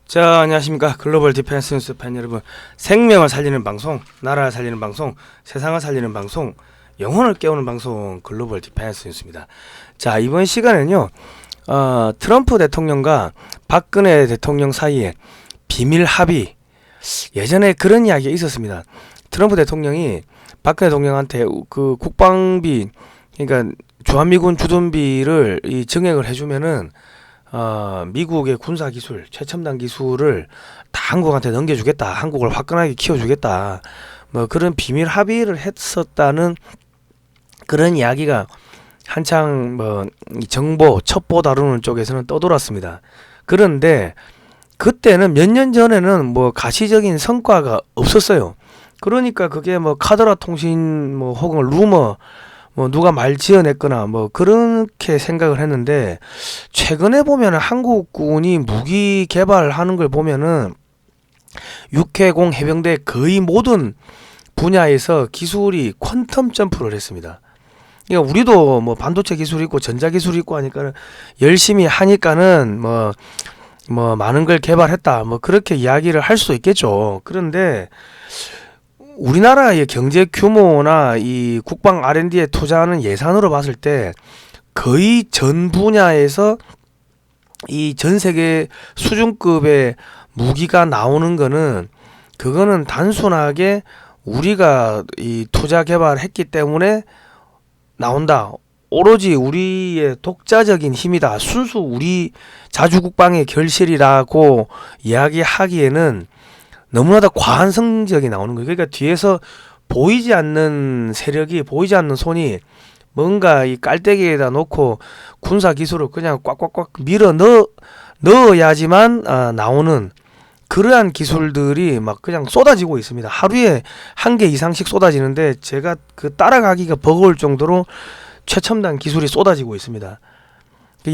자, 안녕하십니까. 글로벌 디펜스 뉴스 팬 여러분. 생명을 살리는 방송, 나라를 살리는 방송, 세상을 살리는 방송, 영혼을 깨우는 방송, 글로벌 디펜스 뉴스입니다. 자, 이번 시간에는요, 트럼프 대통령과 박근혜 대통령 사이에 비밀 합의, 예전에 그런 이야기가 있었습니다. 트럼프 대통령이 박근혜 대통령한테 그 국방비, 그러니까 주한미군 주둔비를 증액을 해주면은 미국의 군사기술, 최첨단 기술을 다 한국한테 넘겨주겠다. 한국을 화끈하게 키워주겠다. 뭐 그런 비밀 합의를 했었다는 그런 이야기가 한창 정보, 첩보 다루는 쪽에서는 떠돌았습니다. 그런데 그때는 몇 년 전에는 뭐 가시적인 성과가 없었어요. 그러니까 그게 뭐 카더라 통신 뭐 혹은 루머 뭐 누가 말 지어냈거나 뭐 그렇게 생각을 했는데, 최근에 보면은 한국군이 무기 개발하는 걸 보면은 육해공 해병대 거의 모든 분야에서 기술이 퀀텀 점프를 했습니다. 그러니까 우리도 뭐 반도체 기술이 있고 전자 기술이 있고 하니까 열심히 하니까는 뭐 많은 걸 개발했다 뭐 그렇게 이야기를 할 수도 있겠죠. 그런데 우리나라의 경제 규모나 이 국방 R&D에 투자하는 예산으로 봤을 때 거의 전 분야에서 이 전 세계 수준급의 무기가 나오는 거는, 그거는 단순하게 우리가 이 투자 개발했기 때문에 나온다. 오로지 우리의 독자적인 힘이다. 순수 우리 자주국방의 결실이라고 이야기하기에는 너무나도 과한 성적이 나오는 거예요. 그러니까 뒤에서 보이지 않는 세력이, 보이지 않는 손이 뭔가 이 깔때기에다 놓고 군사 기술을 그냥 꽉꽉꽉 밀어 넣어야지만 나오는 그러한 기술들이 막 그냥 쏟아지고 있습니다. 하루에 한 개 이상씩 쏟아지는데 제가 그 따라가기가 버거울 정도로 최첨단 기술이 쏟아지고 있습니다.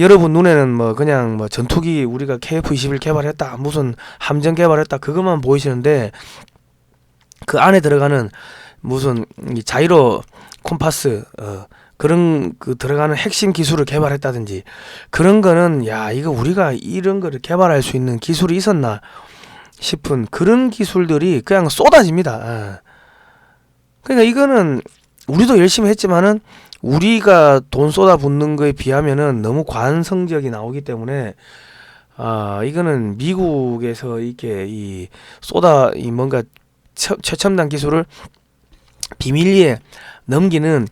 여러분 눈에는 뭐 그냥 뭐 전투기 우리가 KF-21 개발했다, 무슨 함정 개발했다, 그것만 보이시는데 그 안에 들어가는 무슨 자이로 콤파스 그런 그 들어가는 핵심 기술을 개발했다든지 그런 거는, 야, 이거 우리가 이런 거를 개발할 수 있는 기술이 있었나 싶은 그런 기술들이 그냥 쏟아집니다. 그러니까 이거는 우리도 열심히 했지만은 우리가 돈 쏟아붓는 거에 비하면은 너무 과한 성적이 나오기 때문에 이거는 미국에서 이렇게 뭔가 최첨단 기술을 비밀리에 넘기는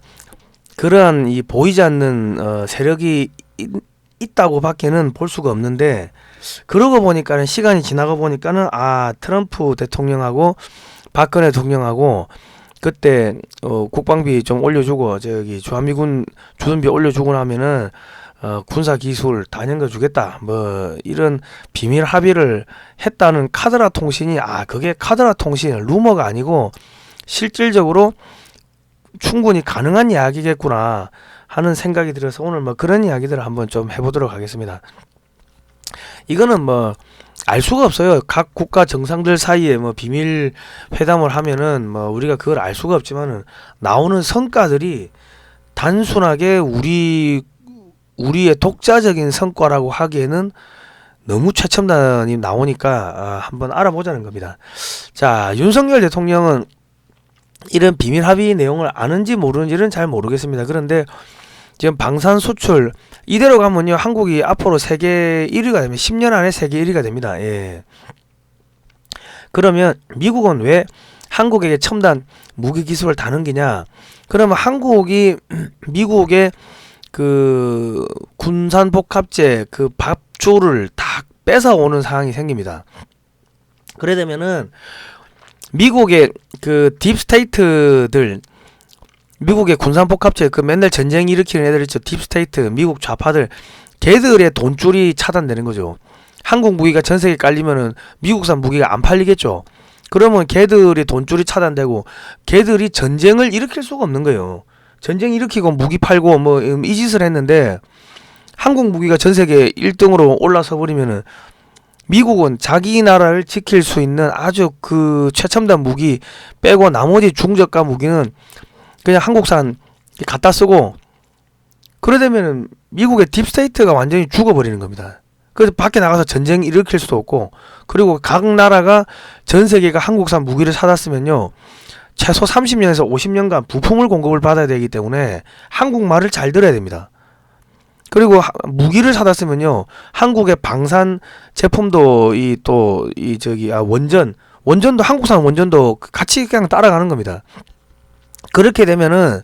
그러한 이 보이지 않는 세력이 있다고 밖에는 볼 수가 없는데, 그러고 보니까는 시간이 지나고 보니까는 트럼프 대통령하고 박근혜 대통령하고 그때 국방비 좀 올려주고 저기 주한미군 주둔비 올려주고 나면은 군사 기술 다 넘겨주겠다 뭐 이런 비밀 합의를 했다는 카더라 통신이, 그게 카더라 통신 루머가 아니고 실질적으로 충분히 가능한 이야기겠구나 하는 생각이 들어서 오늘 뭐 그런 이야기들을 한번 좀 해보도록 하겠습니다. 이거는 뭐 알 수가 없어요. 각 국가 정상들 사이에 뭐 비밀 회담을 하면은 뭐 우리가 그걸 알 수가 없지만은 나오는 성과들이 단순하게 우리의 독자적인 성과라고 하기에는 너무 최첨단이 나오니까 한번 알아보자는 겁니다. 자, 윤석열 대통령은 이런 비밀 합의 내용을 아는지 모르는지는 잘 모르겠습니다. 그런데 지금 방산 수출 이대로 가면요, 한국이 앞으로 세계 1위가 됩니다. 10년 안에 세계 1위가 됩니다. 예. 그러면 미국은 왜 한국에게 첨단 무기 기술을 다 넘기냐? 그러면 한국이 미국의 그 군산 복합제 그 밥줄을 다 뺏어오는 상황이 생깁니다. 그래 되면은 미국의 그 딥스테이트들, 미국의 군산복합체 그 맨날 전쟁 일으키는 애들 있죠. 딥스테이트, 미국 좌파들, 걔들의 돈줄이 차단되는 거죠. 한국 무기가 전 세계에 깔리면은 미국산 무기가 안 팔리겠죠. 그러면 걔들의 돈줄이 차단되고 걔들이 전쟁을 일으킬 수가 없는 거예요. 전쟁 일으키고 무기 팔고 뭐 이 짓을 했는데 한국 무기가 전 세계 1등으로 올라서 버리면은 미국은 자기 나라를 지킬 수 있는 아주 그 최첨단 무기 빼고 나머지 중저가 무기는 그냥 한국산 갖다 쓰고, 그러려면은 미국의 딥스테이트가 완전히 죽어버리는 겁니다. 그래서 밖에 나가서 전쟁 일으킬 수도 없고, 그리고 각 나라가 전 세계가 한국산 무기를 사다 쓰면요, 최소 30년에서 50년간 부품을 공급을 받아야 되기 때문에 한국말을 잘 들어야 됩니다. 그리고 무기를 사다 쓰면요, 한국의 방산 제품도 원전도 한국산 원전도 같이 그냥 따라가는 겁니다. 그렇게 되면은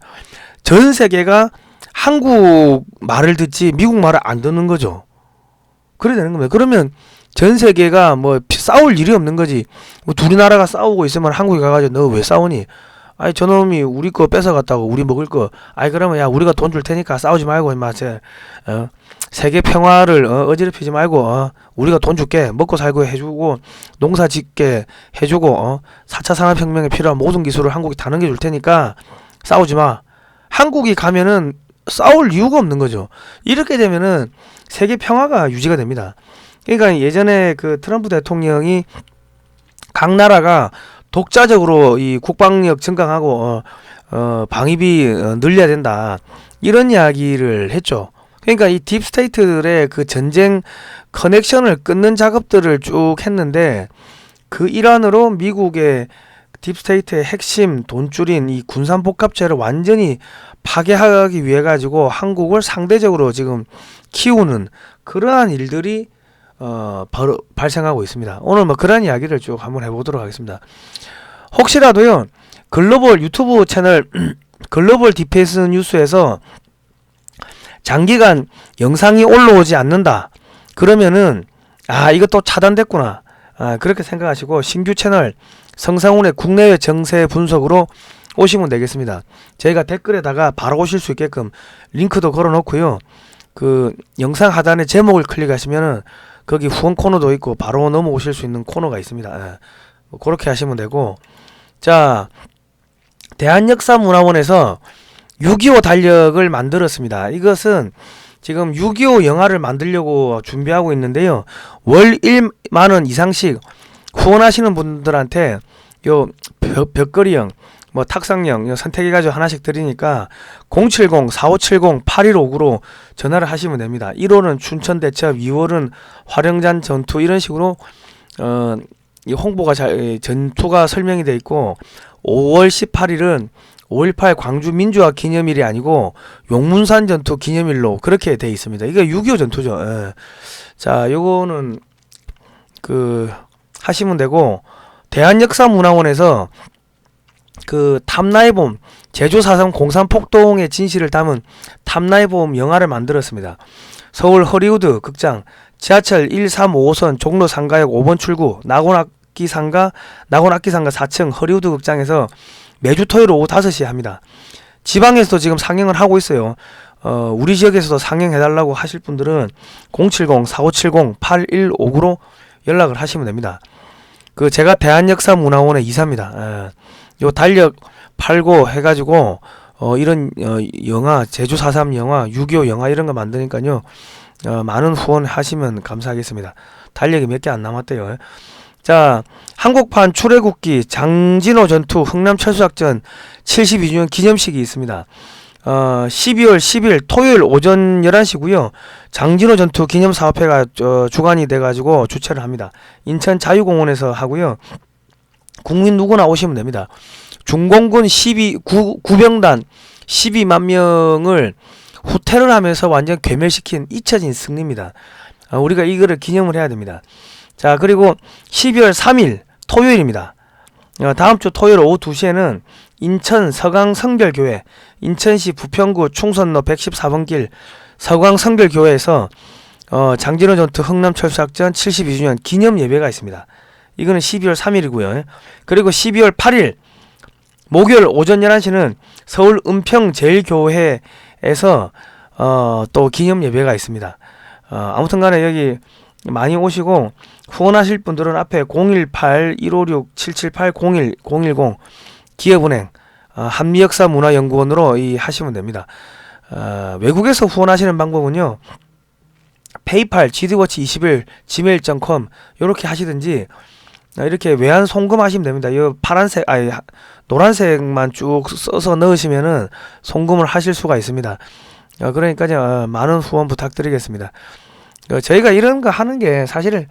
전 세계가 한국 말을 듣지 미국 말을 안 듣는 거죠. 그래 되는 겁니다. 그러면 전 세계가 뭐 싸울 일이 없는 거지. 뭐 둘이 나라가 싸우고 있으면 한국에 가가지고 너 왜 싸우니? 아니 저놈이 우리 거 뺏어갔다고 우리 먹을 거. 아니 그러면 야 우리가 돈 줄 테니까 싸우지 말고 임마 세계 평화를 어지럽히지 말고 우리가 돈 줄게 먹고 살고 해주고 농사 짓게 해주고 4차 산업혁명에 필요한 모든 기술을 한국이 다 넘겨줄 테니까 싸우지 마. 한국이 가면은 싸울 이유가 없는 거죠. 이렇게 되면은 세계 평화가 유지가 됩니다. 그러니까 예전에 그 트럼프 대통령이 각 나라가 독자적으로 이 국방력 증강하고 방위비 늘려야 된다 이런 이야기를 했죠. 그러니까 이 딥스테이트들의 그 전쟁 커넥션을 끊는 작업들을 쭉 했는데 그 일환으로 미국의 딥스테이트의 핵심 돈줄인 이 군산복합체를 완전히 파괴하기 위해 가지고 한국을 상대적으로 지금 키우는 그러한 일들이 바로 발생하고 있습니다. 오늘 뭐 그런 이야기를 쭉 한번 해보도록 하겠습니다. 혹시라도요 글로벌 유튜브 채널 글로벌 디펜스 뉴스에서 장기간 영상이 올라오지 않는다 그러면은 이것도 차단됐구나 그렇게 생각하시고 신규 채널 성상훈의 국내외 정세 분석으로 오시면 되겠습니다. 저희가 댓글에다가 바로 오실 수 있게끔 링크도 걸어 놓고요. 그 영상 하단에 제목을 클릭하시면은 거기 후원 코너도 있고 바로 넘어오실 수 있는 코너가 있습니다. 뭐 그렇게 하시면 되고, 자 대한역사문화원에서 6.25 달력을 만들었습니다. 이것은 지금 6.25 영화를 만들려고 준비하고 있는데요. 월 1만원 이상씩 후원하시는 분들한테 요 벽걸이형 뭐 탁상형 선택해가지고 하나씩 드리니까 070-4570-8159로 전화를 하시면 됩니다. 1월은 춘천대첩, 2월은 화령잔 전투 이런 식으로 이 홍보가 전투가 설명이 되어 있고 5월 18일은 5.18 광주 민주화 기념일이 아니고 용문산 전투 기념일로 그렇게 되어 있습니다. 이게 6.25 전투죠. 자, 요거는 그 하시면 되고, 대한역사문화원에서 그 탐나의 봄 제주 4.3 공산폭동의 진실을 담은 탐나의 봄 영화를 만들었습니다. 서울 허리우드 극장 지하철 1, 3, 5호선 종로 상가역 5번 출구 낙원악기상가 4층 허리우드 극장에서 매주 토요일 오후 5시에 합니다. 지방에서도 지금 상영을 하고 있어요. 우리 지역에서도 상영해달라고 하실 분들은 070-4570-8159로 연락을 하시면 됩니다. 그 제가 대한역사문화원의 이사입니다. 요 달력 팔고 해가지고 이런 영화 제주 4.3 영화 6.25 영화 이런 거 만드니까요 많은 후원 하시면 감사하겠습니다. 달력이 몇 개 안 남았대요. 자, 한국판 출애굽기 장진호 전투 흥남철수작전 72주년 기념식이 있습니다. 12월 10일 토요일 오전 11시고요. 장진호 전투 기념사업회가 주관이 돼가지고 주최를 합니다. 인천 자유공원에서 하고요. 국민 누구나 오시면 됩니다. 중공군 구병단 12만 명을 후퇴를 하면서 완전 괴멸시킨 잊혀진 승리입니다. 우리가 이거를 기념을 해야 됩니다. 자, 그리고 12월 3일 토요일입니다. 다음주 토요일 오후 2시에는 인천 서강성결교회 인천시 부평구 충선로 114번 길 서강성결교회에서 장진호 전투 흥남철수작전 72주년 기념 예배가 있습니다. 이거는 12월 3일이고요. 그리고 12월 8일 목요일 오전 11시는 서울 은평제일교회에서 또 기념 예배가 있습니다. 아무튼 간에 여기 많이 오시고 후원하실 분들은 앞에 018-156-778-01-010 기업은행 한미역사문화연구원으로 하시면 됩니다. 외국에서 후원하시는 방법은요. 페이팔, GDWatch21, gmail.com 요렇게 하시든지 이렇게 외환 송금하시면 됩니다. 이 파란색, 노란색만 쭉 써서 넣으시면은 송금을 하실 수가 있습니다. 그러니까 많은 후원 부탁드리겠습니다. 저희가 이런 거 하는 게 사실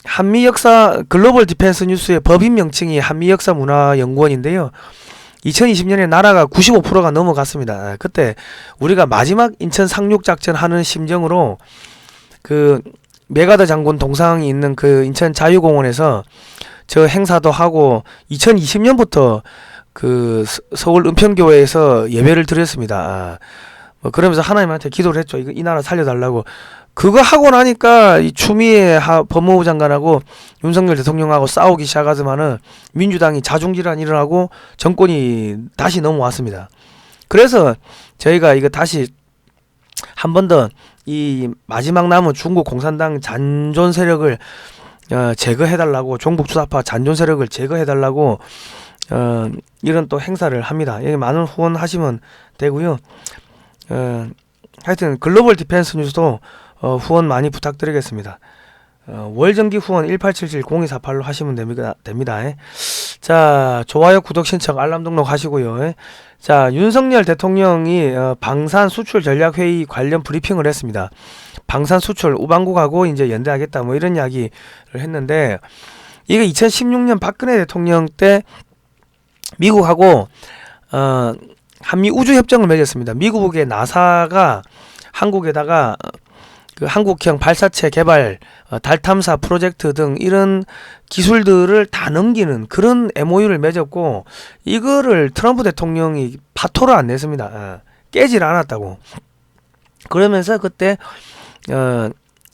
한미 역사 글로벌 디펜스 뉴스의 법인 명칭이 한미 역사 문화 연구원인데요. 2020년에 나라가 95%가 넘어갔습니다. 그때 우리가 마지막 인천 상륙 작전 하는 심정으로 그 메가더 장군 동상이 있는 그 인천 자유공원에서 저 행사도 하고 2020년부터 그 서울 은평교회에서 예배를 드렸습니다. 뭐 그러면서 하나님한테 기도를 했죠. 이 나라 살려달라고. 그거 하고 나니까 이 추미애 법무부 장관하고 윤석열 대통령하고 싸우기 시작하더만은 민주당이 자중질환 일어나고 정권이 다시 넘어왔습니다. 그래서 저희가 이거 다시 한 번 더 이 마지막 남은 중국 공산당 잔존 세력을 제거해달라고, 종북 주사파 잔존 세력을 제거해달라고 이런 또 행사를 합니다. 여기 많은 후원하시면 되고요. 하여튼 글로벌 디펜스 뉴스도 후원 많이 부탁드리겠습니다. 월정기 후원 1877-0248로 하시면 됩니다. 자, 좋아요, 구독, 신청, 알람 등록 하시고요. 자, 윤석열 대통령이 방산 수출 전략 회의 관련 브리핑을 했습니다. 방산 수출 우방국하고 이제 연대하겠다 뭐 이런 이야기를 했는데, 이게 2016년 박근혜 대통령 때 미국하고 한미 우주 협정을 맺었습니다. 미국의 나사가 한국에다가 그 한국형 발사체 개발, 달 탐사 프로젝트 등 이런 기술들을 다 넘기는 그런 MOU를 맺었고, 이거를 트럼프 대통령이 파토를 안 냈습니다. 깨질 않았다고. 그러면서 그때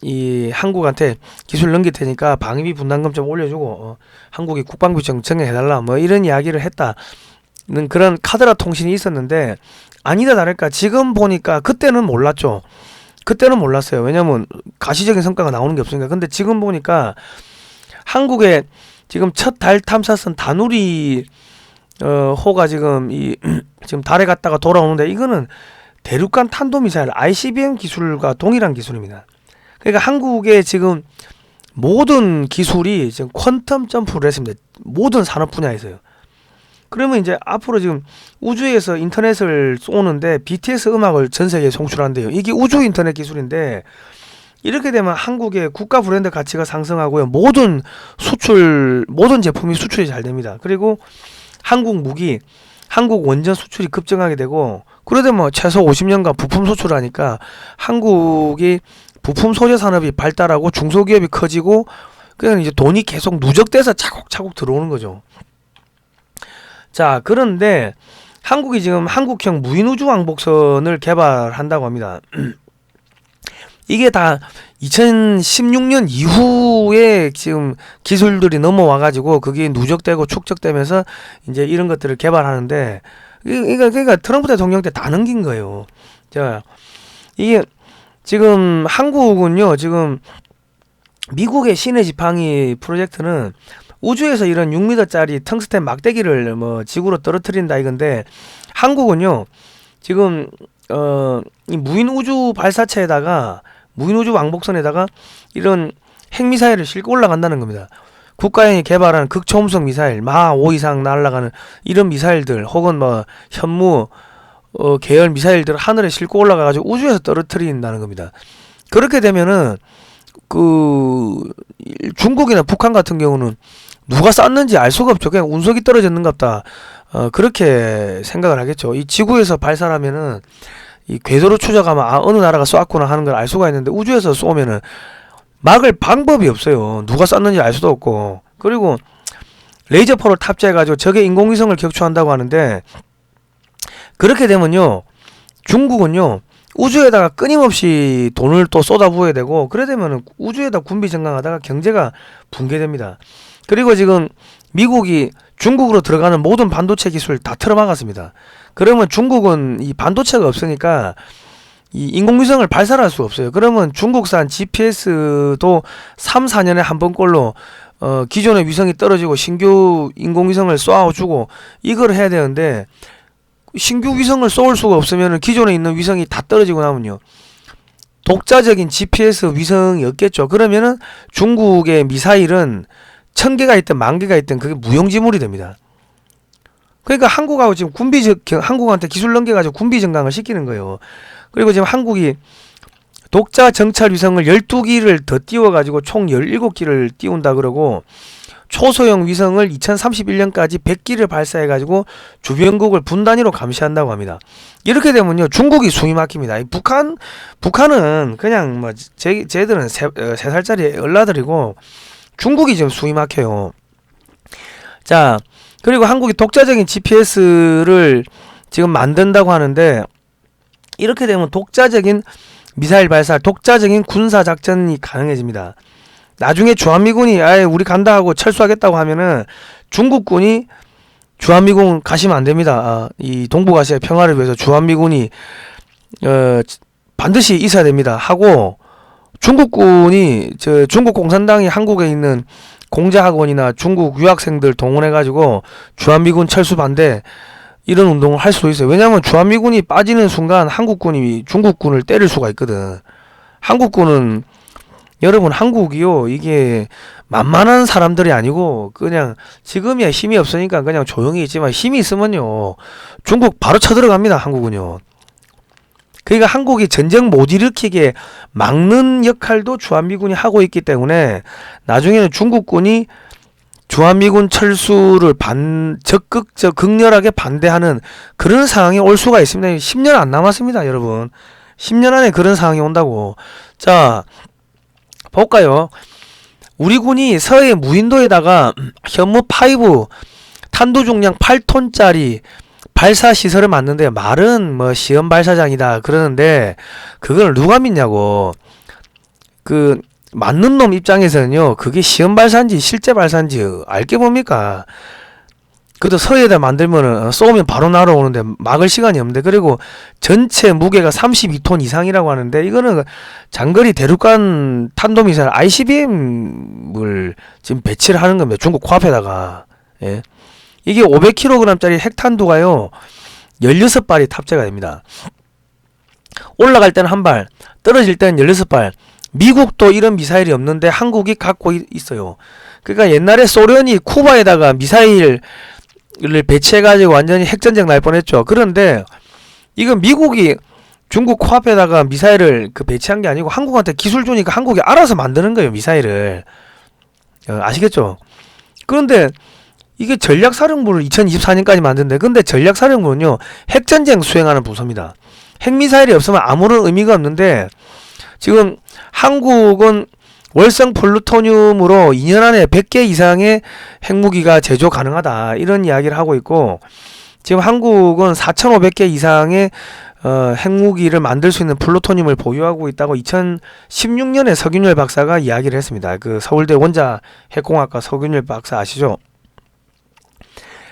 이 한국한테 기술 넘길 테니까 방위비 분담금 좀 올려주고 한국이 국방비 좀 증액해달라 뭐 이런 이야기를 했다는 그런 카드라 통신이 있었는데, 아니다 다를까 지금 보니까, 그때는 몰랐죠. 그때는 몰랐어요. 왜냐면 가시적인 성과가 나오는 게 없으니까. 근데 지금 보니까 한국의 지금 첫 달 탐사선 다누리 호가 지금 지금 달에 갔다가 돌아오는데, 이거는 대륙간 탄도미사일 ICBM 기술과 동일한 기술입니다. 그러니까 한국의 지금 모든 기술이 지금 퀀텀 점프를 했습니다. 모든 산업 분야에서요. 그러면 이제 앞으로 지금 우주에서 인터넷을 쏘는데 BTS 음악을 전 세계에 송출한대요. 이게 우주 인터넷 기술인데, 이렇게 되면 한국의 국가 브랜드 가치가 상승하고요. 모든 제품이 수출이 잘 됩니다. 그리고 한국 무기, 한국 원전 수출이 급증하게 되고, 그러다 뭐 최소 50년간 부품 수출하니까 한국이 부품 소재 산업이 발달하고 중소기업이 커지고, 그냥 이제 돈이 계속 누적돼서 차곡차곡 들어오는 거죠. 자, 그런데 한국이 지금 한국형 무인우주 왕복선을 개발한다고 합니다. 이게 다 2016년 이후에 지금 기술들이 넘어와가지고 그게 누적되고 축적되면서 이제 이런 것들을 개발하는데, 그러니까 트럼프 대통령 때 다 넘긴 거예요. 자, 이게 지금 한국은요, 지금 미국의 신의 지팡이 프로젝트는 우주에서 이런 6m짜리 텅스텐 막대기를 뭐 지구로 떨어뜨린다 이건데, 한국은요 지금 이 무인 우주 발사체에다가, 무인 우주 왕복선에다가 이런 핵미사일을 싣고 올라간다는 겁니다. 국가연이 개발한 극초음속 미사일, 마하 5 이상 날아가는 이런 미사일들, 혹은 뭐 현무 계열 미사일들을 하늘에 싣고 올라가가지고 우주에서 떨어뜨린다는 겁니다. 그렇게 되면은 그 중국이나 북한 같은 경우는 누가 쐈는지 알 수가 없죠. 그냥 운석이 떨어졌는갑다. 그렇게 생각을 하겠죠. 이 지구에서 발사하면은 이 궤도로 추적하면 어느 나라가 쐈구나 하는 걸 알 수가 있는데, 우주에서 쏘면은 막을 방법이 없어요. 누가 쐈는지 알 수도 없고. 그리고 레이저포를 탑재해가지고 적의 인공위성을 격추한다고 하는데, 그렇게 되면요 중국은요 우주에다가 끊임없이 돈을 또 쏟아부어야 되고, 그래 되면 우주에다 군비 증강하다가 경제가 붕괴됩니다. 그리고 지금 미국이 중국으로 들어가는 모든 반도체 기술 다 틀어막았습니다. 그러면 중국은 이 반도체가 없으니까 이 인공위성을 발사할 수가 없어요. 그러면 중국산 GPS도 3, 4년에 한 번꼴로 기존의 위성이 떨어지고 신규 인공위성을 쏘아주고 이걸 해야 되는데, 신규 위성을 쏘을 수가 없으면 기존에 있는 위성이 다 떨어지고 나면요 독자적인 GPS 위성이 없겠죠. 그러면은 중국의 미사일은 1000개가 있든 10,000개가 있든 그게 무용지물이 됩니다. 그러니까 한국하고 지금 한국한테 기술 넘겨가지고 군비 증강을 시키는 거예요. 그리고 지금 한국이 독자 정찰 위성을 12기를 더 띄워가지고 총 17기를 띄운다 그러고, 초소형 위성을 2031년까지 100기를 발사해가지고 주변국을 분 단위로 감시한다고 합니다. 이렇게 되면요, 중국이 숨이 막힙니다. 북한은 그냥 뭐 쟤들은 3살짜리 얼라들이고 중국이 지금 숨이 막혀요. 자, 그리고 한국이 독자적인 GPS를 지금 만든다고 하는데, 이렇게 되면 독자적인 미사일 발사, 독자적인 군사 작전이 가능해집니다. 나중에 주한미군이 아예 우리 간다 하고 철수하겠다고 하면은 중국군이 주한미군 가시면 안 됩니다. 이 동북아시아 평화를 위해서 주한미군이 반드시 있어야 됩니다 하고, 중국군이 중국 공산당이 한국에 있는 공자학원이나 중국 유학생들 동원해가지고 주한미군 철수 반대 이런 운동을 할 수도 있어요. 왜냐하면 주한미군이 빠지는 순간 한국군이 중국군을 때릴 수가 있거든. 한국군은, 여러분, 한국이요, 이게 만만한 사람들이 아니고 그냥 지금이야 힘이 없으니까 그냥 조용히 있지만, 힘이 있으면요 중국 바로 쳐들어갑니다. 한국은요. 그러니까 한국이 전쟁 못 일으키게 막는 역할도 주한미군이 하고 있기 때문에 나중에는 중국군이 주한미군 철수를 적극적 극렬하게 반대하는 그런 상황이 올 수가 있습니다. 10년 안 남았습니다, 여러분. 10년 안에 그런 상황이 온다고. 자, 볼까요? 우리 군이 서해 무인도에다가 현무5 탄도 중량 8톤짜리 발사 시설을 만드는데, 말은 뭐 시험 발사장이다 그러는데 그걸 누가 믿냐고. 그 맞는 놈 입장에서는요, 그게 시험 발사인지 실제 발사인지 알게 뭡니까? 그래도 서해에다 만들면은 쏘면 바로 날아오는데 막을 시간이 없는데, 그리고 전체 무게가 32톤 이상이라고 하는데, 이거는 장거리 대륙간 탄도미사일 ICBM을 지금 배치를 하는 겁니다. 중국 코앞에다가. 예. 이게 500kg짜리 핵탄두가요 16발이 탑재가 됩니다. 올라갈 때는 1발, 떨어질 때는 16발. 미국도 이런 미사일이 없는데 한국이 갖고 있어요. 그러니까 옛날에 소련이 쿠바에다가 미사일을 배치해가지고 완전히 핵전쟁 날 뻔했죠. 그런데 이건 미국이 중국 코앞에다가 미사일을 배치한 게 아니고 한국한테 기술 주니까 한국이 알아서 만드는 거예요, 미사일을. 아시겠죠? 그런데 이게 전략사령부를 2024년까지 만든대. 근데 전략사령부는요, 핵전쟁 수행하는 부서입니다. 핵미사일이 없으면 아무런 의미가 없는데, 지금 한국은 월성 플루토늄으로 2년 안에 100개 이상의 핵무기가 제조 가능하다, 이런 이야기를 하고 있고, 지금 한국은 4,500개 이상의 핵무기를 만들 수 있는 플루토늄을 보유하고 있다고 2016년에 서균열 박사가 이야기를 했습니다. 그 서울대 원자 핵공학과 서균열 박사 아시죠?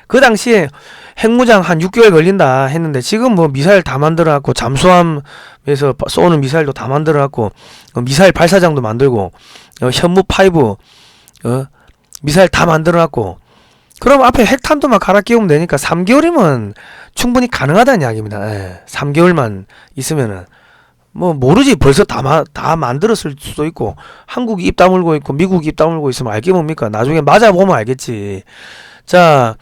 그 당시에 핵무장 한 6개월 걸린다 했는데, 지금 뭐 미사일 다 만들어갖고, 잠수함에서 쏘는 미사일도 다 만들어갖고, 미사일 발사장도 만들고, 현무5 미사일 다 만들어갖고, 그럼 앞에 핵탄두만 갈아 끼우면 되니까 3개월이면 충분히 가능하다는 이야기입니다. 예, 3개월만 있으면은. 뭐 모르지, 벌써 다 만들었을 수도 있고, 한국이 입 다물고 있고 미국이 입 다물고 있으면 알게 뭡니까? 나중에 맞아보면 알겠지. 자,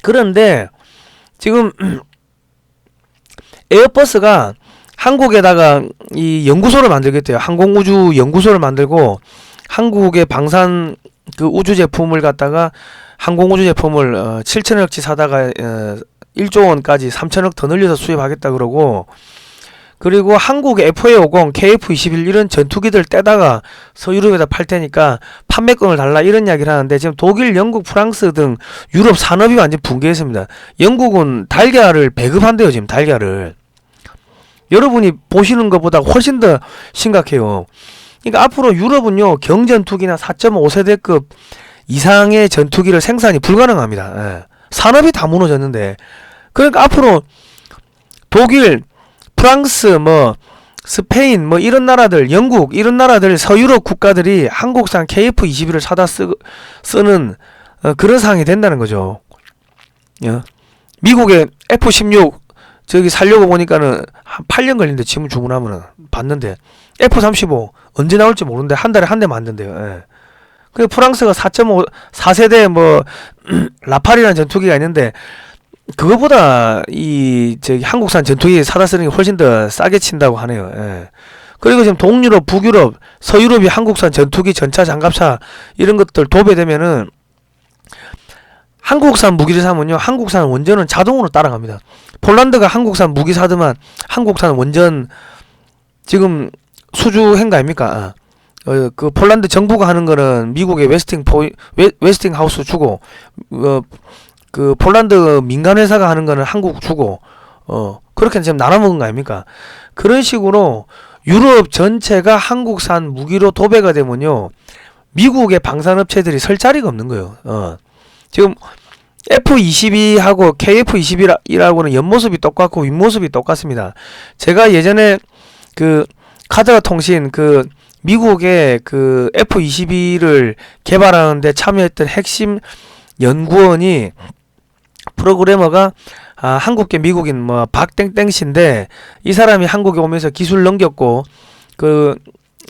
그런데 지금 에어버스가 한국에다가 이 연구소를 만들겠대요. 항공우주 연구소를 만들고, 한국의 방산 그 우주 제품을 갖다가, 항공우주 제품을 7천억치 사다가 1조 원까지 3천억 더 늘려서 수입하겠다 그러고, 그리고 한국의 FA50, KF-21 이런 전투기들 떼다가 서유럽에다 팔 테니까 판매권을 달라, 이런 이야기를 하는데, 지금 독일, 영국, 프랑스 등 유럽 산업이 완전 붕괴했습니다. 영국은 달걀을 배급한대요, 지금 달걀을. 여러분이 보시는 것보다 훨씬 더 심각해요. 그러니까 앞으로 유럽은요, 경전투기나 4.5세대급 이상의 전투기를 생산이 불가능합니다. 예. 산업이 다 무너졌는데. 그러니까 앞으로 독일, 프랑스, 뭐 스페인, 뭐 이런 나라들, 영국 이런 나라들, 서유럽 국가들이 한국산 KF-21을 사다 쓰는 그런 상황이 된다는 거죠. 미국의 F-16 저기 살려고 보니까는 한 8년 걸린대. 지금 주문하면은 봤는데, F-35 언제 나올지 모르는데 한 달에 한 대 만든대요. 예. 그 프랑스가 4.5 4세대 뭐 라팔이라는 전투기가 있는데, 그거보다 이 저기 한국산 전투기 사다 쓰는 게 훨씬 더 싸게 친다고 하네요. 예. 그리고 지금 동유럽, 북유럽, 서유럽이 한국산 전투기, 전차, 장갑차 이런 것들 도배되면은 한국산 무기를 사면요, 한국산 원전은 자동으로 따라갑니다. 폴란드가 한국산 무기 사더만 한국산 원전 지금 수주행 아닙니까? 그 폴란드 정부가 하는 거는 미국의 웨스팅하우스 주고, 그 폴란드 민간 회사가 하는 거는 한국 주고, 그렇게 지금 나눠먹은 거 아닙니까? 그런 식으로 유럽 전체가 한국산 무기로 도배가 되면요, 미국의 방산업체들이 설 자리가 없는 거예요. 지금 F-22하고 KF-21하고는 옆모습이 똑같고 윗모습이 똑같습니다. 제가 예전에 그 카드라 통신 그 미국의 그 F-22를 개발하는데 참여했던 핵심 연구원이 프로그래머가 한국계 미국인 뭐 박땡땡씨인데, 이 사람이 한국에 오면서 기술 넘겼고 그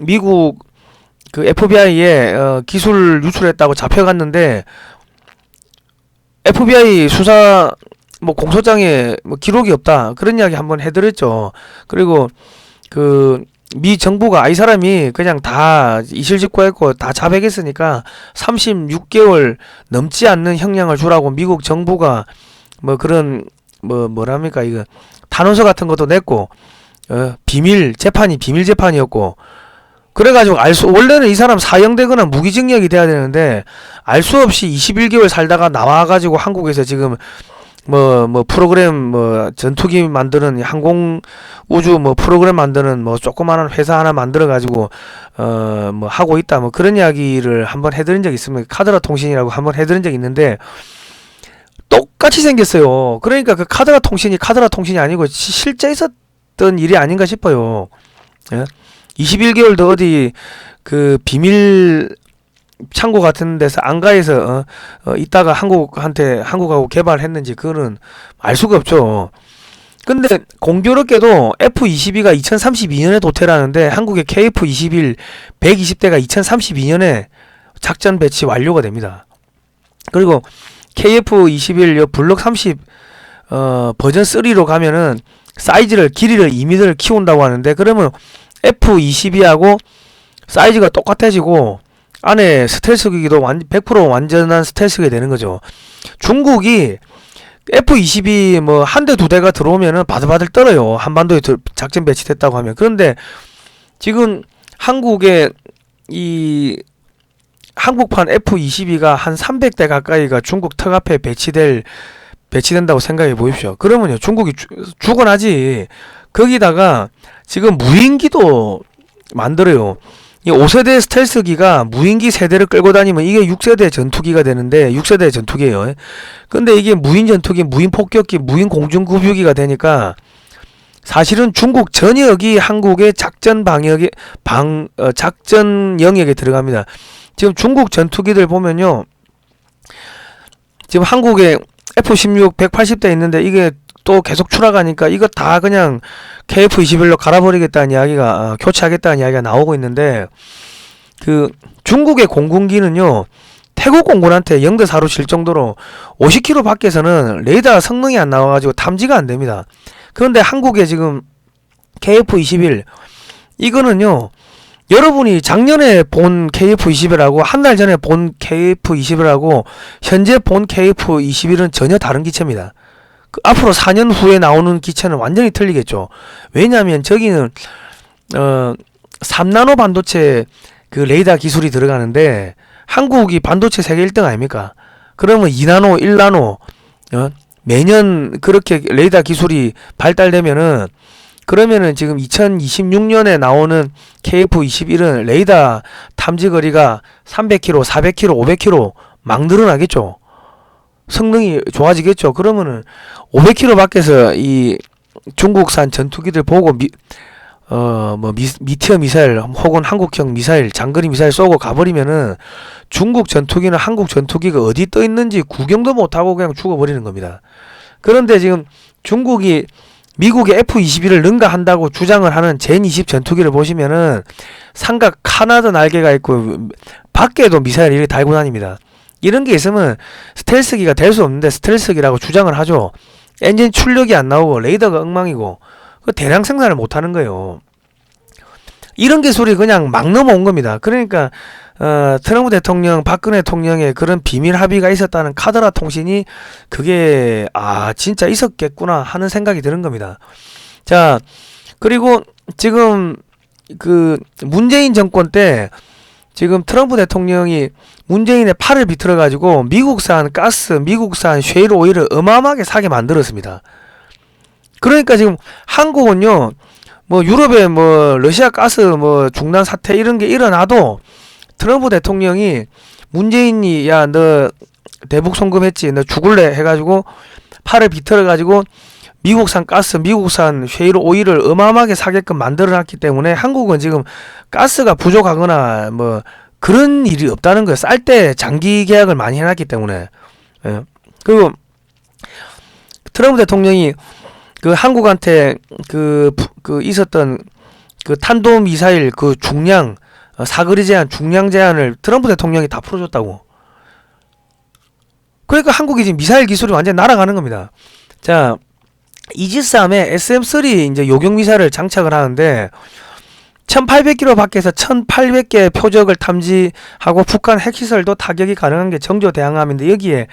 미국 그 FBI에 기술 유출했다고 잡혀갔는데, FBI 수사 뭐 공소장에 뭐 기록이 없다, 그런 이야기 한번 해드렸죠. 그리고 그 미 정부가 이 사람이 그냥 다 이실직고했고 다 자백했으니까 36개월 넘지 않는 형량을 주라고 미국 정부가 뭐 그런 뭐랍니까 이거 탄원서 같은 것도 냈고, 비밀 재판이었고, 그래가지고 원래는 이 사람 사형되거나 무기징역이 돼야 되는데 알 수 없이 21개월 살다가 나와가지고 한국에서 지금 프로그램 전투기 만드는 항공 우주 프로그램 만드는 조그마한 회사 하나 만들어가지고 하고 있다, 그런 이야기를 한번 해드린 적이 있습니다. 카드라 통신이라고 한번 해드린 적이 있는데 똑같이 생겼어요. 그러니까 그 카드라 통신이 아니고 실제 있었던 일이 아닌가 싶어요. 예? 21개월도 어디 그 비밀 창고 같은 데서 안가에서 있다가 한국하고 개발했는지 그거는 알 수가 없죠. 근데 공교롭게도 F-22가 2032년에 도태라는데 한국의 KF-21 120대가 2032년에 작전 배치 완료가 됩니다. 그리고 KF-21 블록 30 버전 3로 가면은 길이를 2m를 키운다고 하는데, 그러면 F-22하고 사이즈가 똑같아지고 안에 스텔스기도 100% 완전한 스텔스가 되는 거죠. 중국이 F-22 한 대 두 대가 들어오면은 바들바들 떨어요, 한반도에 작전 배치됐다고 하면. 그런데 지금 한국의 이 한국판 F-22가 한 300대 가까이가 중국 턱 앞에 배치된다고 생각해 보십시오. 그러면요, 중국이 죽어나지. 거기다가 지금 무인기도 만들어요. 이 5세대 스텔스기가 무인기 세대를 끌고 다니면 이게 6세대 전투기가 되는데, 6세대 전투기예요. 근데 이게 무인 전투기, 무인 폭격기, 무인 공중급유기가 되니까 사실은 중국 전역이 한국의 작전 작전 영역에 들어갑니다. 지금 중국 전투기들 보면요, 지금 한국에 F-16 180대 있는데 이게 또 계속 추락하니까 이거 다 그냥 KF-21로 갈아버리겠다는 이야기가, 교체하겠다는 이야기가 나오고 있는데, 그 중국의 공군기는요, 태국 공군한테 0대4로 질 정도로 50km 밖에서는 레이더 성능이 안 나와가지고 탐지가 안 됩니다. 그런데 한국의 지금 KF-21 이거는요, 여러분이 작년에 본 KF-21하고 한 달 전에 본 KF-21하고 현재 본 KF-21은 전혀 다른 기체입니다. 앞으로 4년 후에 나오는 기체는 완전히 틀리겠죠. 왜냐하면 저기는 3나노 반도체 그 레이더 기술이 들어가는데 한국이 반도체 세계 1등 아닙니까? 그러면 2나노, 1나노 매년 그렇게 레이더 기술이 발달되면은, 그러면은 지금 2026년에 나오는 KF-21은 레이더 탐지 거리가 300km, 400km, 500km 막 늘어나겠죠. 성능이 좋아지겠죠. 그러면은 500km 밖에서 이 중국산 전투기들 보고 미티어 미사일 혹은 한국형 미사일, 장거리 미사일 쏘고 가버리면은 중국 전투기는 한국 전투기가 어디 떠 있는지 구경도 못하고 그냥 죽어버리는 겁니다. 그런데 지금 중국이 미국의 F-22를 능가한다고 주장을 하는 젠20 전투기를 보시면은 삼각 카나다 날개가 있고 밖에도 미사일을 이렇게 달고 다닙니다. 이런 게 있으면 스텔스기가 될 수 없는데 스텔스기라고 주장을 하죠. 엔진 출력이 안 나오고 레이더가 엉망이고 대량 생산을 못 하는 거예요. 이런 기술이 그냥 막 넘어온 겁니다. 그러니까 트럼프 대통령, 박근혜 대통령의 그런 비밀 합의가 있었다는 카더라 통신이 그게 진짜 있었겠구나 하는 생각이 드는 겁니다. 자, 그리고 지금 그 문재인 정권 때 지금 트럼프 대통령이 문재인의 팔을 비틀어 가지고 미국산 가스, 미국산 쉐일 오일을 어마어마하게 사게 만들었습니다. 그러니까 지금 한국은요, 뭐 유럽에 뭐 러시아 가스 뭐 중단 사태 이런 게 일어나도 트럼프 대통령이 문재인이 야 너 대북 송금했지 너 죽을래 해가지고 팔을 비틀어가지고 미국산 가스, 미국산 쉐일 오일을 어마어마하게 사게끔 만들어놨기 때문에 한국은 지금 가스가 부족하거나 뭐 그런 일이 없다는 거예요. 쌀 때 장기 계약을 많이 해놨기 때문에. 예. 그리고 트럼프 대통령이 그 한국한테 그 있었던 그 탄도 미사일 그 중량 사거리 제한, 중량 제한을 트럼프 대통령이 다 풀어줬다고. 그러니까 한국이 지금 미사일 기술이 완전 날아가는 겁니다. 자, 이지스함에 SM-3 이제 요격 미사일을 장착을 하는데 1800km 밖에서 1800개 표적을 탐지하고 북한 핵시설도 타격이 가능한 게 정조 대항함인데 여기에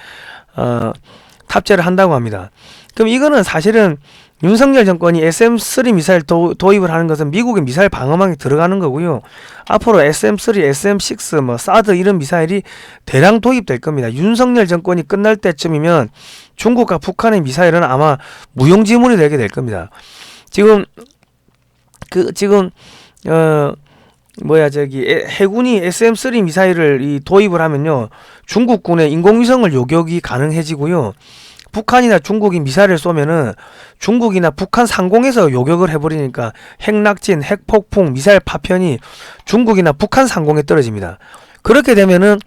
탑재를 한다고 합니다. 그럼 이거는 사실은 윤석열 정권이 SM-3 미사일 도입을 하는 것은 미국의 미사일 방어망이 들어가는 거고요. 앞으로 SM-3, SM-6, 뭐 사드 이런 미사일이 대량 도입될 겁니다. 윤석열 정권이 끝날 때쯤이면 중국과 북한의 미사일은 아마 무용지물이 되게 될 겁니다. 지금 해군이 SM-3 미사일을 도입을 하면요, 중국군의 인공위성을 요격이 가능해지고요. 북한이나 중국이 미사일을 쏘면은 중국이나 북한 상공에서 요격을 해버리니까 핵낙진, 핵폭풍, 미사일 파편이 중국이나 북한 상공에 떨어집니다. 그렇게 되면은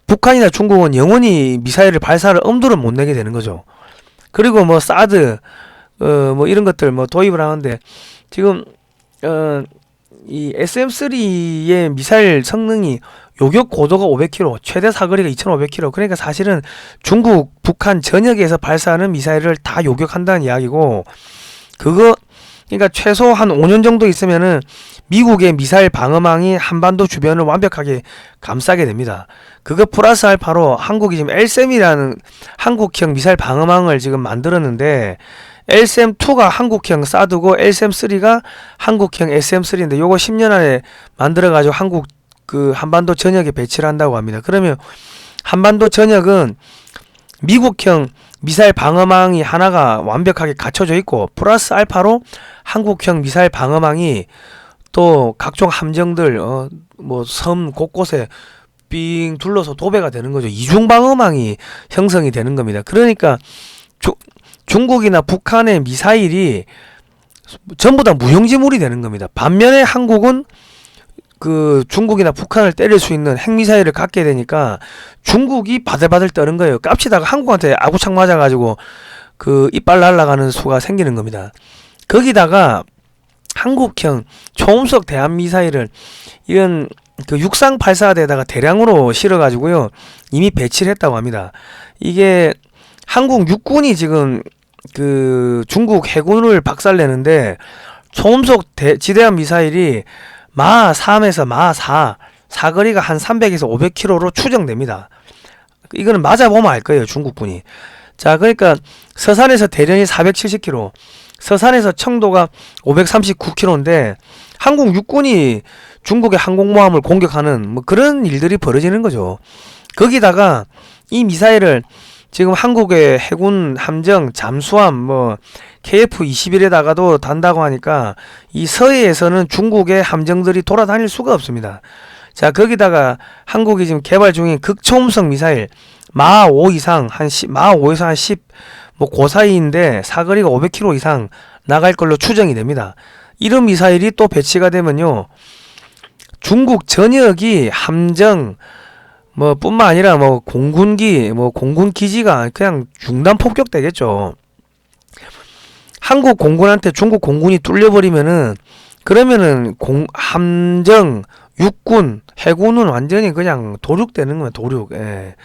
북한이나 중국은 영원히 미사일을 발사를 엄두를 못 내게 되는 거죠. 그리고 뭐 사드 뭐 이런 것들 뭐 도입을 하는데 지금 이 SM-3의 미사일 성능이 요격 고도가 500km, 최대 사거리가 2500km. 그러니까 사실은 중국, 북한 전역에서 발사하는 미사일을 다 요격한다는 이야기고, 그러니까 최소 한 5년 정도 있으면은 미국의 미사일 방어망이 한반도 주변을 완벽하게 감싸게 됩니다. 그거 플러스 알파로 한국이 지금 LSAM이라는 한국형 미사일 방어망을 지금 만들었는데, LSAM-2가 한국형 사드고 LSAM-3가 한국형 SM-3인데 요거 10년 안에 만들어가지고 한국 한반도 전역에 배치를 한다고 합니다. 그러면 한반도 전역은 미국형 미사일 방어망이 하나가 완벽하게 갖춰져 있고 플러스 알파로 한국형 미사일 방어망이 또 각종 함정들 뭐 섬 곳곳에 삥 둘러서 도배가 되는 거죠. 이중 방어망이 형성이 되는 겁니다. 그러니까 중국이나 북한의 미사일이 전부 다 무용지물이 되는 겁니다. 반면에 한국은 중국이나 북한을 때릴 수 있는 핵미사일을 갖게 되니까 중국이 바들바들 떠는 거예요. 깝치다가 한국한테 아구창 맞아가지고 이빨 날아가는 수가 생기는 겁니다. 거기다가 한국형 초음속 대함미사일을 이런 육상 발사대에다가 대량으로 실어가지고요, 이미 배치를 했다고 합니다. 이게 한국 육군이 지금 중국 해군을 박살내는데 초음속 지대함 미사일이 마 3에서 마 4 사거리가 한 300에서 500km로 추정됩니다. 이거는 맞아보면 알 거예요, 중국군이. 자, 그러니까 서산에서 대련이 470km, 서산에서 청도가 539km인데 한국 육군이 중국의 항공모함을 공격하는 뭐 그런 일들이 벌어지는 거죠. 거기다가 이 미사일을 지금 한국의 해군 함정, 잠수함, 뭐 KF-21에다가도 단다고 하니까 이 서해에서는 중국의 함정들이 돌아다닐 수가 없습니다. 자, 거기다가 한국이 지금 개발 중인 극초음속 미사일 마 5 이상 마 5에서 한 10, 뭐 그 사이인데 사거리가 500km 이상 나갈 걸로 추정이 됩니다. 이런 미사일이 또 배치가 되면요, 중국 전역이 함정 뭐 뿐만 아니라 뭐 공군기, 뭐 공군 기지가 그냥 중단 폭격되겠죠. 한국 공군한테 중국 공군이 뚫려버리면은 그러면은 함정, 육군, 해군은 완전히 그냥 도륙되는 거예요. 도륙. 예.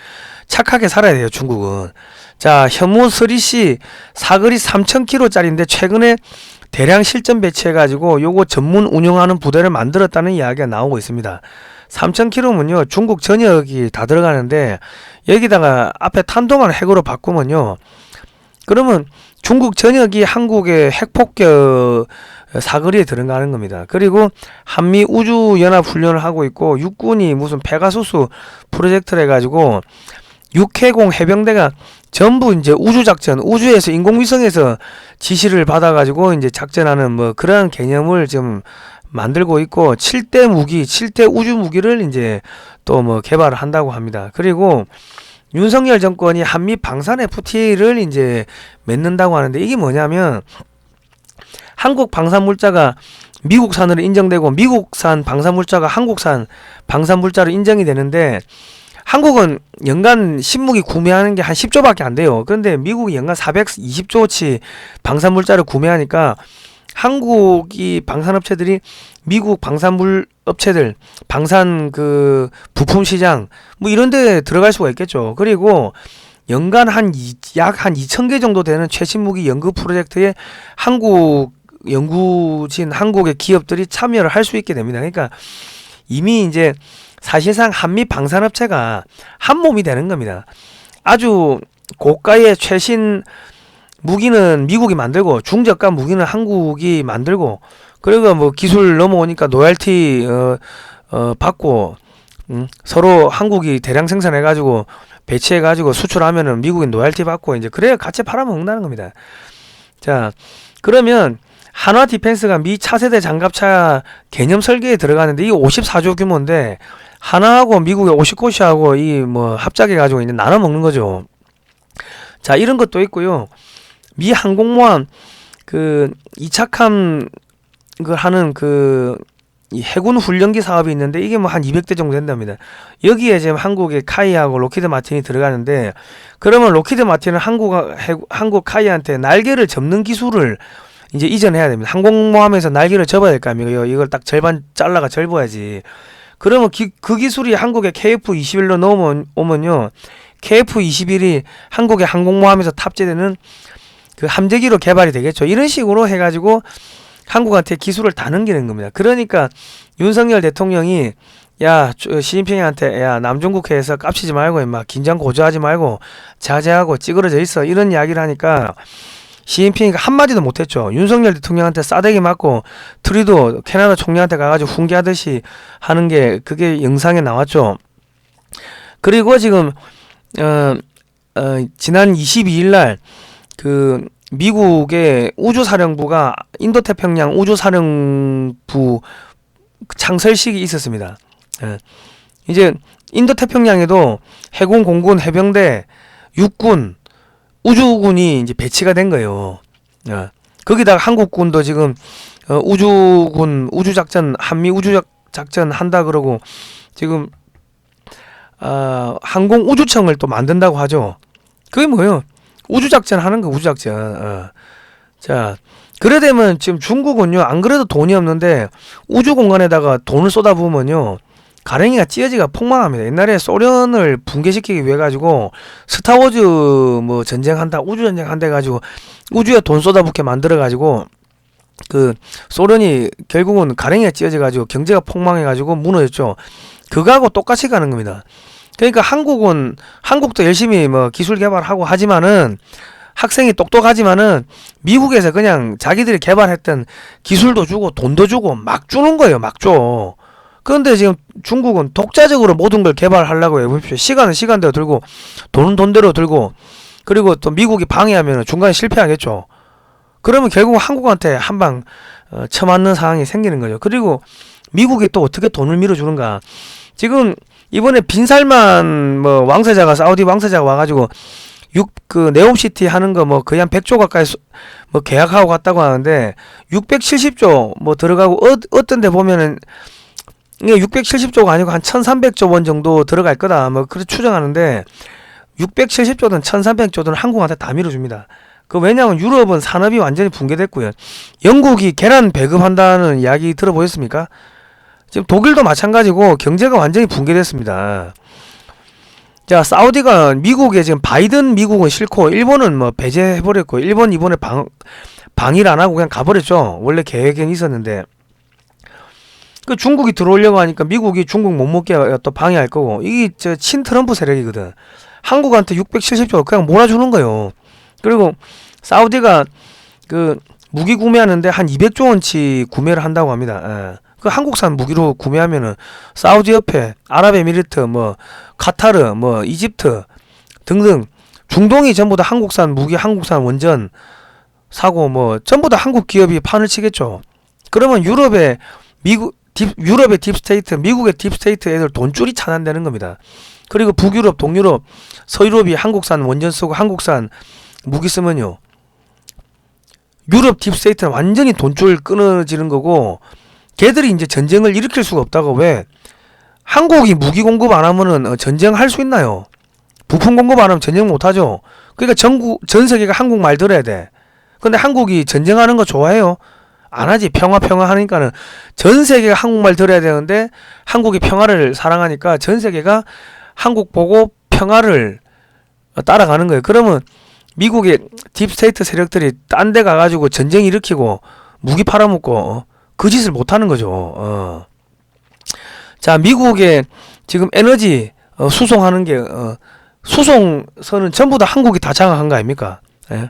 착하게 살아야 돼요, 중국은. 자, 현무 3C 사거리 3000km짜리인데 최근에 대량 실전 배치해가지고 요거 전문 운영하는 부대를 만들었다는 이야기가 나오고 있습니다. 3000km면요 중국 전역이 다 들어가는데 여기다가 앞에 탄도만 핵으로 바꾸면요 그러면 중국 전역이 한국의 핵폭격 사거리에 들어가는 겁니다. 그리고 한미 우주연합훈련을 하고 있고 육군이 무슨 페가수스 프로젝트를 해가지고 육해공 해병대가 전부 이제 우주작전, 우주에서 인공위성에서 지시를 받아가지고 이제 작전하는 뭐 그런 개념을 좀 만들고 있고 7대 무기, 7대 우주 무기를 이제 또 뭐 개발을 한다고 합니다. 그리고 윤석열 정권이 한미 방산 FTA를 이제 맺는다고 하는데 이게 뭐냐면 한국 방산물자가 미국산으로 인정되고 미국산 방산물자가 한국산 방산물자로 인정이 되는데 한국은 연간 신무기 구매하는 게 한 10조밖에 안 돼요. 그런데 미국이 연간 420조치 방산물자를 구매하니까 한국이 방산업체들이 미국 방산물 업체들 방산 그 부품 시장 뭐 이런 데 들어갈 수가 있겠죠. 그리고 연간 약 한 2,000개 정도 되는 최신 무기 연구 프로젝트에 한국 연구진 한국의 기업들이 참여를 할 수 있게 됩니다. 그러니까 이미 이제 사실상 한미 방산업체가 한 몸이 되는 겁니다. 아주 고가의 최신 무기는 미국이 만들고 중저가 무기는 한국이 만들고 그리고 뭐 기술 넘어오니까 로얄티 받고 서로 한국이 대량 생산해가지고 배치해가지고 수출하면은 미국인 로얄티 받고 이제 그래야 같이 팔아먹는다는 겁니다. 자 그러면 한화 디펜스가 미 차세대 장갑차 개념 설계에 들어가는데 이게 54조 규모인데 하나하고 미국의 50곳이하고 이 뭐 합작해가지고 이제 나눠 먹는 거죠. 자 이런 것도 있고요. 미 항공모함 그 이착함 그 하는 그 이 해군 훈련기 사업이 있는데 이게 뭐 한 200대 정도 된답니다. 여기에 지금 한국의 카이하고 로키드 마틴이 들어가는데 그러면 로키드 마틴은 한국 카이한테 날개를 접는 기술을 이제 이전해야 됩니다. 항공모함에서 날개를 접어야 될 거 아니에요. 이걸 딱 절반 잘라가 접어야지. 그러면 그 기술이 한국의 KF-21로 넘어오면요. KF-21이 한국의 항공모함에서 탑재되는 그 함재기로 개발이 되겠죠. 이런 식으로 해가지고 한국한테 기술을 다 넘기는 겁니다. 그러니까 윤석열 대통령이 야 시진핑한테 야 남중국해에서 깝치지 말고 임마 긴장 고조하지 말고 자제하고 찌그러져 있어 이런 이야기를 하니까 시진핑이 한마디도 못했죠. 윤석열 대통령한테 싸대기 맞고 트리도 캐나다 총리한테 가가지고 훈계하듯이 하는 게 그게 영상에 나왔죠. 그리고 지금 지난 22일날 그 미국의 우주사령부가 인도태평양 우주사령부 창설식이 있었습니다. 이제 인도태평양에도 해군, 공군, 해병대, 육군, 우주군이 이제 배치가 된 거예요. 거기다가 한국군도 지금 우주군, 우주작전, 한미 우주작전 한다 그러고 지금 항공우주청을 또 만든다고 하죠. 그게 뭐예요? 우주작전 하는 거 우주작전. 자 그래 되면 지금 중국은요 안 그래도 돈이 없는데 우주공간에다가 돈을 쏟아부으면요 가랭이가 찌어지가 폭망합니다. 옛날에 소련을 붕괴시키기 위해 가지고 스타워즈 뭐 전쟁한다 우주전쟁 한다 가지고 우주에 돈 쏟아붓게 만들어 가지고 그 소련이 결국은 가랭이가 찌어져 가지고 경제가 폭망해 가지고 무너졌죠. 그거하고 똑같이 가는 겁니다. 그러니까 한국도 열심히 뭐 기술 개발하고 하지만은 학생이 똑똑하지만은 미국에서 그냥 자기들이 개발했던 기술도 주고 돈도 주고 막 주는 거예요. 막 줘. 그런데 지금 중국은 독자적으로 모든 걸 개발하려고 해요. 보십시오. 시간은 시간대로 들고 돈은 돈대로 들고 그리고 또 미국이 방해하면 중간에 실패하겠죠. 그러면 결국 한국한테 한방 쳐맞는 상황이 생기는 거죠. 그리고 미국이 또 어떻게 돈을 밀어주는가. 지금 이번에 빈살만 뭐 왕세자가 사우디 왕세자가 와가지고 그 네옴시티 하는 거 뭐 거의 한 100조 가까이 뭐 계약하고 갔다고 하는데 670조 뭐 들어가고 어떤 데 보면은 이게 670조가 아니고 한 1300조 원 정도 들어갈 거다 뭐 그렇게 추정하는데 670조든 1300조든 한국한테 다 밀어줍니다. 그 왜냐하면 유럽은 산업이 완전히 붕괴됐고요. 영국이 계란 배급한다는 이야기 들어보셨습니까? 지금 독일도 마찬가지고 경제가 완전히 붕괴됐습니다. 자, 사우디가 미국에 지금 바이든 미국은 싫고 일본은 뭐 배제해버렸고 일본 이번에 방일 안 하고 그냥 가버렸죠. 원래 계획은 있었는데 그 중국이 들어오려고 하니까 미국이 중국 못 먹게 또 방해할 거고, 이게 저 친트럼프 세력이거든. 한국한테 670조 그냥 몰아주는 거예요. 그리고 사우디가 그 무기 구매하는데 한 200조 원치 구매를 한다고 합니다. 예. 그 한국산 무기로 구매하면은 사우디 옆에 아랍에미리트, 뭐 카타르, 뭐 이집트 등등 중동이 전부 다 한국산 무기, 한국산 원전 사고 뭐 전부 다 한국 기업이 판을 치겠죠. 그러면 유럽의 딥스테이트, 미국의 딥스테이트 애들 돈줄이 차단되는 겁니다. 그리고 북유럽, 동유럽, 서유럽이 한국산 원전 쓰고 한국산 무기 쓰면요, 유럽 딥스테이트는 완전히 돈줄 끊어지는 거고, 걔들이 이제 전쟁을 일으킬 수가 없다고. 왜? 한국이 무기 공급 안 하면은 전쟁할 수 있나요? 부품 공급 안 하면 전쟁 못 하죠. 그러니까 전 세계가 한국 말 들어야 돼. 근데 한국이 전쟁하는 거 좋아해요? 안 하지. 평화 하니까는 전 세계가 한국말 들어야 되는데, 한국이 평화를 사랑하니까 전 세계가 한국 보고 평화를 따라가는 거예요. 그러면 미국의 딥스테이트 세력들이 딴 데 가가지고 전쟁 일으키고 무기 팔아먹고 그 짓을 못하는 거죠. 자, 미국의 지금 에너지 수송하는 게 수송선은 전부 다 한국이 다 장악한 거 아닙니까? 예?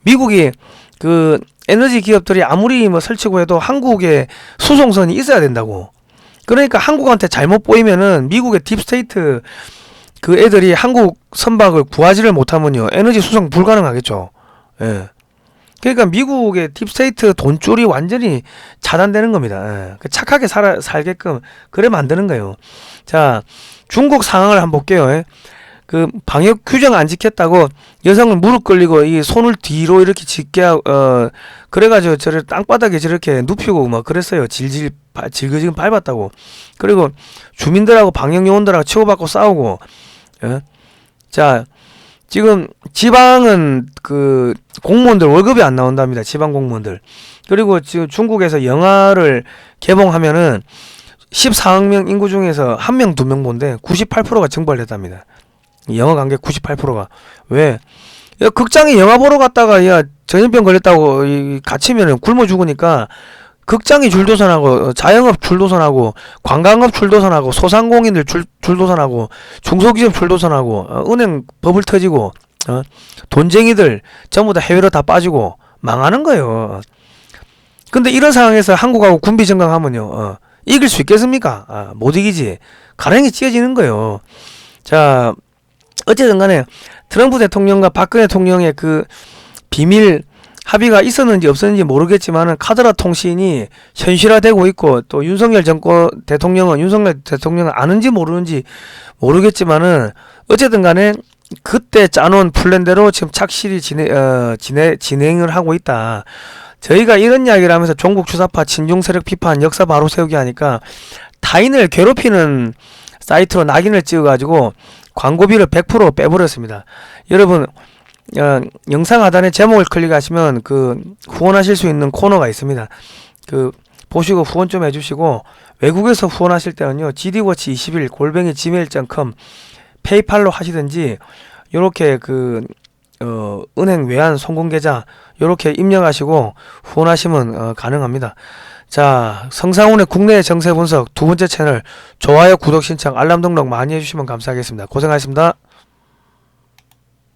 미국이 그 에너지 기업들이 아무리 뭐 설치고 해도 한국에 수송선이 있어야 된다고. 그러니까 한국한테 잘못 보이면은 미국의 딥스테이트 그 애들이 한국 선박을 구하지를 못하면요, 에너지 수송 불가능하겠죠. 예. 그러니까 미국의 딥스테이트 돈줄이 완전히 차단되는 겁니다. 예. 착하게 살게끔 그래 만드는 거예요. 자, 중국 상황을 한번 볼게요. 예. 그 방역 규정 안 지켰다고 여성을 무릎 꿇리고 이 손을 뒤로 이렇게 짚게 그래가지고 저를 땅바닥에 저렇게 눕히고 막 그랬어요. 질거지금 밟았다고. 그리고 주민들하고 방역 요원들하고 치고받고 싸우고. 예? 자, 지금 지방은 그 공무원들 월급이 안 나온답니다. 지방 공무원들. 그리고 지금 중국에서 영화를 개봉하면은 14억 명 인구 중에서 1명, 2명 본데 98%가 증발했답니다. 영화 관객 98%가. 왜? 야, 극장에 영화 보러 갔다가 야 전염병 걸렸다고 갇히면은 굶어 죽으니까 극장이 줄도선하고 자영업 줄도선하고 관광업 줄도선하고 소상공인들 줄도선하고 중소기업 줄도선하고 은행 버블 터지고 돈쟁이들 전부 다 해외로 다 빠지고 망하는 거예요. 근데 이런 상황에서 한국하고 군비 정강하면요, 이길 수 있겠습니까? 못 이기지. 가랑이 찢어지는 거예요. 자, 어쨌든 간에 트럼프 대통령과 박근혜 대통령의 그 비밀 합의가 있었는지 없었는지 모르겠지만은 카드라 통신이 현실화되고 있고, 또 윤석열 대통령은 아는지 모르는지 모르겠지만은 어쨌든 간에 그때 짜놓은 플랜대로 지금 착실히 진행을 하고 있다. 저희가 이런 이야기를 하면서 종북 주사파 친중 세력 비판 역사 바로 세우기 하니까 타인을 괴롭히는 사이트로 낙인을 찍어가지고 광고비를 100% 빼버렸습니다. 여러분, 영상 하단에 제목을 클릭하시면 그 후원하실 수 있는 코너가 있습니다. 그 보시고 후원 좀 해주시고, 외국에서 후원하실 때는요, gdwatch21@gmail.com 페이팔로 하시든지 요렇게 그 은행 외환 송금 계좌 요렇게 입력하시고 후원하시면 가능합니다. 자, 성상훈의 국내 정세 분석 두 번째 채널 좋아요, 구독 신청, 알람 등록 많이 해주시면 감사하겠습니다. 고생하셨습니다.